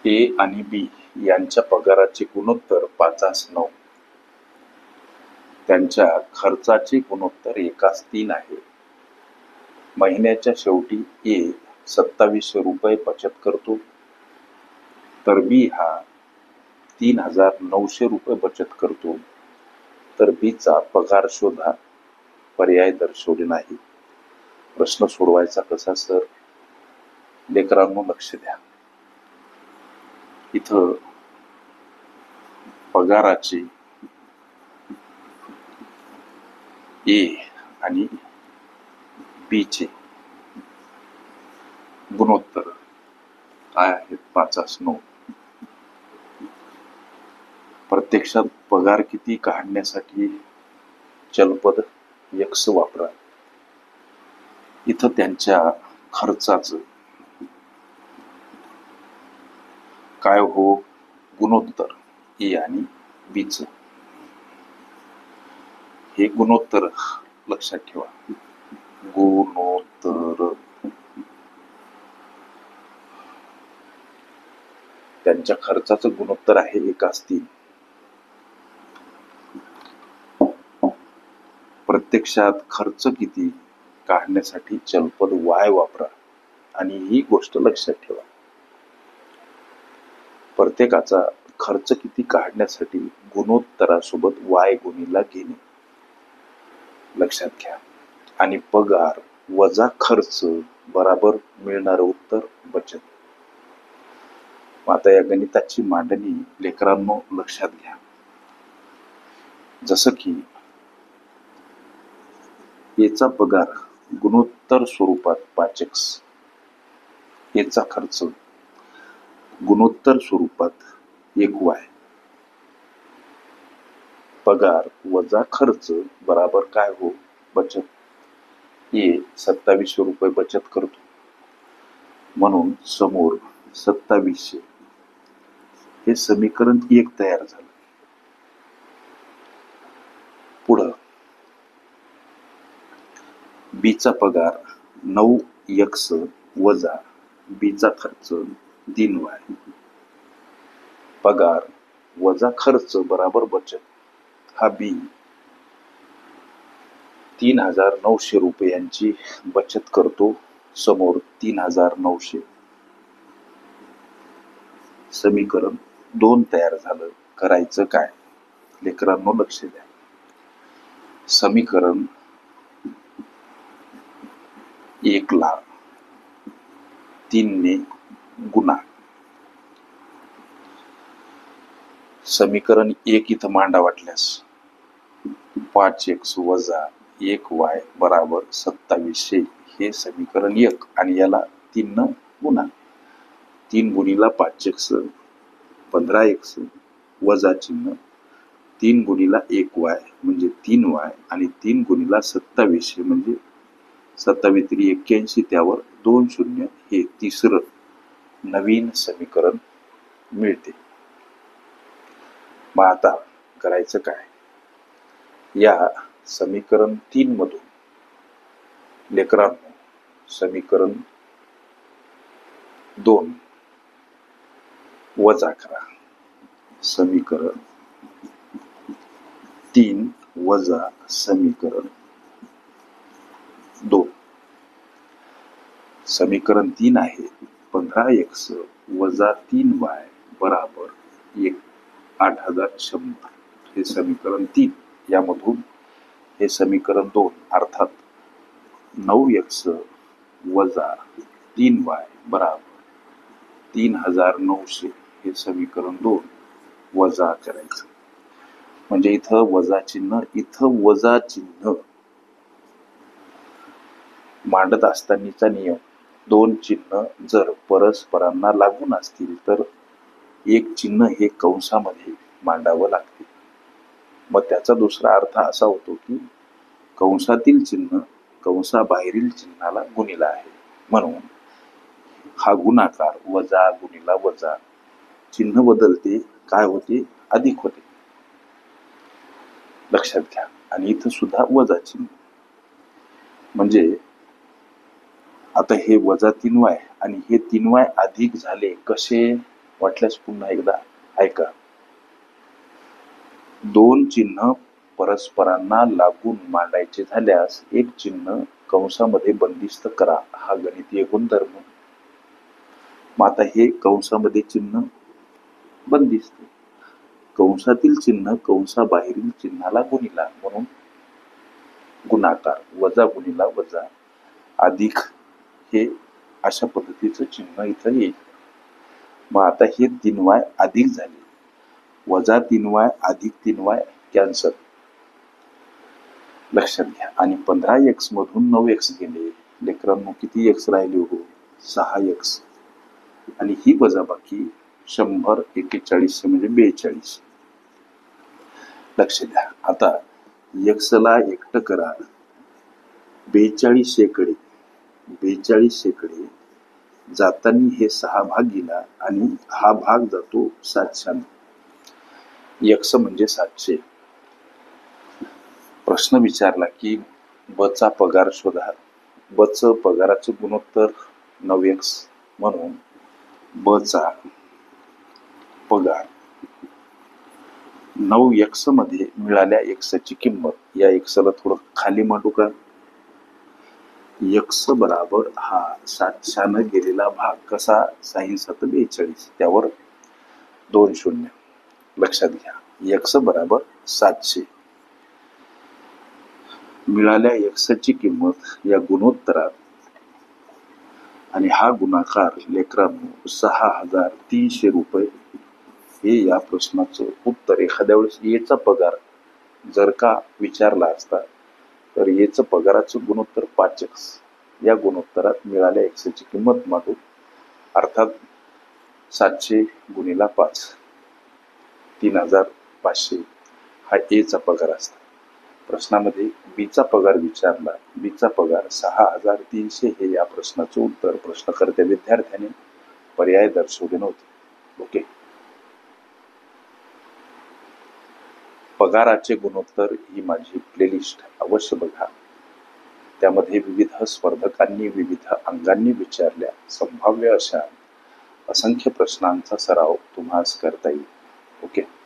ए आणि बी यांच्या पगाराचे गुणोत्तर 5:9. त्यांच्या खर्चाचे गुणोत्तर 1:3 आहे. महिन्याच्या शेवटी ए 2700 रुपये बचत करतो, तर बी हा 3,900 रुपये बचत करतो. तर बीचा पगार शोधा. पर्याय दर्शवले नाही. प्रश्न सोडवायचा कसा सर? लेकरांनो लक्ष द्या. इथं पगाराचे ए आणि बी चे गुणोत्तर काय आहेत? 5:9. प्रत्यक्षात पगार किती काढण्यासाठी चलपद x वापरा. इथं त्यांच्या खर्चाचं काय हो? गुणोत्तर ए आणि बी च. हे गुणोत्तर लक्षात ठेवा. गुणोत्तर त्यांच्या खर्चाचं गुणोत्तर आहे 1:3. प्रत्यक्षात खर्च किती काढण्यासाठी चलपद y वापरा. आणि ही गोष्ट लक्षात ठेवा, प्रत्येकाचा खर्च किती काढण्यासाठी गुणोत्तरासोबत y गुणिला घेणे. लक्षात घ्या. आणि पगार वजा खर्च बराबर मिळणारं उत्तर बचत. आता या गणिताची मांडणी लेकरांनो लक्षात घ्या. जसं की एचा पगार गुणोत्तर स्वरूपात 5x, एचा खर्च गुणोत्तर स्वरूपात 1y, पगार वजा खर्च बराबर काय हो? बचत. ए 2700 रुपये बचत करतो, म्हणून समोर 2700 हे समीकरण 1 तयार झालं. पुढं बीचा पगार 9x वजा बीचा खर्च 3y, पगार वजा खर्च बराबर बचत. हा बी 3,900 रुपयांची बचत करतो, समोर 3,900. समीकरण 2 तयार झालं. करायचं काय? लेकरांनो लक्ष द्या. समीकरण 1 ला 3 ने गुणा. समीकरण 1 इथं मांडा वाटल्यास 5x वजा 1y बराबर 2700 हे समीकरण 1. आणि याला 3 न गुणा. 3 गुणिला 5x 15x वजा चिन्ह 3 गुणिला 1y म्हणजे 3y आणि 3 गुणिला 2700 म्हणजे 27×3 = 81. त्यावर 2 शून्य हे तिसरं नवीन समीकरण मिळते. मग आता करायचं काय? या समीकरण 3 मधून लेकरांनो समीकरण 2 वजा करा. समीकरण 3 वजा समीकरण 2. समीकरण 3 आहे 15x वजा 3y बराबर 8,100. हे समीकरण 3. यामधून हे समीकरण 2 अर्थात 9x वजा 3y बराबर 3,900 हे समीकरण 2 वजा करायचं. म्हणजे इथं वजा चिन्ह, इथं वजा चिन्ह. मांडत असतानाचा नियम, 2 चिन्ह जर परस्परांना लागून असतील तर एक चिन्ह हे कंसामध्ये मांडावं लागते. मग त्याचा दुसरा अर्थ असा होतो की कंसातील चिन्ह कंसाबाहेरील चिन्हाला गुणिला आहे, म्हणून हा गुणाकार वजा गुणिला वजा, चिन्ह बदलते, काय होते? अधिक होते. लक्षात घ्या. आणि इथं सुद्धा वजा चिन्ह. म्हणजे आता हे वजा 3y आणि हे 3y अधिक झाले कसे? वाटल्यास पुन्हा एकदा ऐका. दोन चिन्ह परस्परांना लागून मांडायचे झाल्यास एक चिन्ह कंसामध्ये बंदिस्त करा, हा गणितीय गुणधर्म. मग आता हे कंसामध्ये चिन्ह बंदिस्त, कंसातील चिन्ह कंसाबाहेरील चिन्हाला गुणिला, म्हणून गुणाकार, वजा गुणिला वजा, अधिक, हे अशा पद्धतीचं चिन्ह इथं येईल. मग आता हे 3y अधिक झाले, वजा 3y अधिक 3y कॅन्सल, लक्षात घ्या. आणि 15x मधून 9x गेले, लेकरांनो किती x राहिले हो? 6x. आणि ही वजाबाकी 100 41 म्हणजे 42. लक्ष द्या. आता x ला एकटं करा, 42 शेकडे, 42 शेकडे जातानी हे 6 भागीला आणि हा भाग जातो 700. x म्हणजे 700. प्रश्न विचारला की ब चा पगार शोधा. ब च पगाराचं गुणोत्तर 9x, म्हणून ब चा पगार 9x मध्ये मिळाल्या x ची किंमत, या x ला थोडं खाली मांडू का? x बराबर हा 700 गेलेला भाग कसा? 6 42, त्यावर 2 शून्य. लक्षात घ्या. x बराबर 700, मिळाल्या x ची किंमत या गुणोत्तरात, आणि हा गुणाकार लेकरांनो 6300 रुपये, हे या प्रश्नाचं उत्तर. एखाद्या वेळेस येचा पगार जर का विचारला असता तर येचं पगाराचं गुणोत्तर 5x, या गुणोत्तरात मिळाल्या x ची किंमत मागू, अर्थात 700 गुणिला 5, 3500, हा एचा पगार असता. प्रश्नामध्ये बीचा पगार विचारला, बीचा पगार 6300, हे या प्रश्नाचं उत्तर. प्रश्नकर्त्या विद्यार्थ्याने पर्याय दर्शवले नव्हते. ओके. पगाराचे गुणोत्तर ही माझी प्लेलिस्ट अवश्य बघा. त्यामध्ये विविध स्पर्धकांनी विविध अंगांनी विचारल्या संभाव्य अशा असंख्य प्रश्नांचा सराव तुम्हाला करता येईल. ओके.